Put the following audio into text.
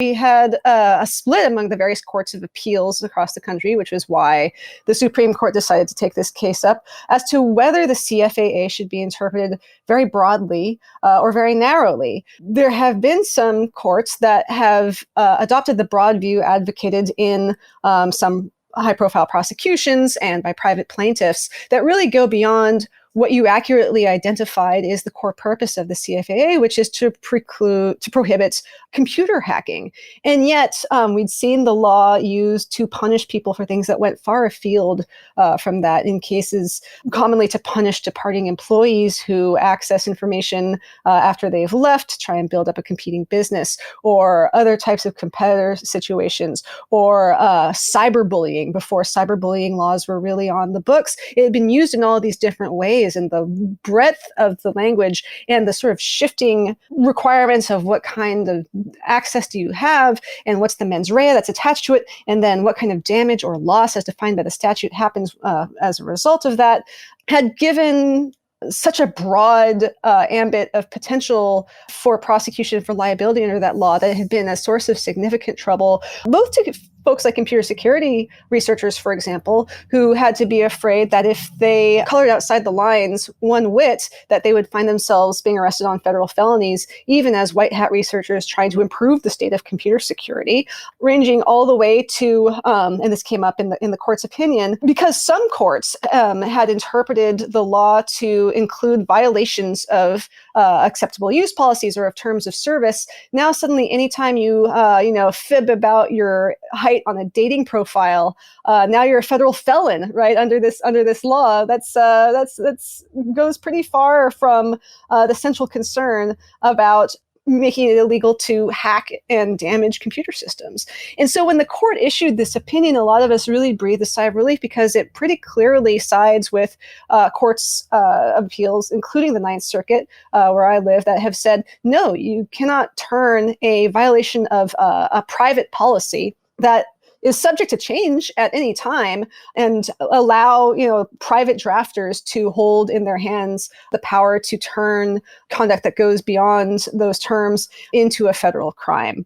We had a split among the various courts of appeals across the country, which is why the Supreme Court decided to take this case up, as to whether the CFAA should be interpreted very broadly or very narrowly. There have been some courts that have adopted the broad view advocated in some high-profile prosecutions and by private plaintiffs that really go beyond what you accurately identified is the core purpose of the CFAA, which is to prohibit computer hacking. And yet we'd seen the law used to punish people for things that went far afield from that, in cases commonly to punish departing employees who access information after they've left to try and build up a competing business, or other types of competitor situations, or cyberbullying. Before cyberbullying laws were really on the books, it had been used in all of these different ways, and the breadth of the language and the sort of shifting requirements of what kind of access do you have, and what's the mens rea that's attached to it, and then what kind of damage or loss as defined by the statute happens as a result of that, had given such a broad ambit of potential for prosecution for liability under that law that it had been a source of significant trouble, both to folks like computer security researchers, for example, who had to be afraid that if they colored outside the lines one whit, that they would find themselves being arrested on federal felonies, even as white hat researchers trying to improve the state of computer security, ranging all the way to, and this came up in the court's opinion, because some courts had interpreted the law to include violations of acceptable use policies or of terms of service. Now suddenly, anytime you fib about your height on a dating profile, now you're a federal felon, right? Under this law, that's goes pretty far from the central concern about making it illegal to hack and damage computer systems. And so when the court issued this opinion, a lot of us really breathed a sigh of relief, because it pretty clearly sides with courts of appeals, including the Ninth Circuit, where I live, that have said, no, you cannot turn a violation of a private policy that is subject to change at any time and allow, private drafters to hold in their hands the power to turn conduct that goes beyond those terms into a federal crime.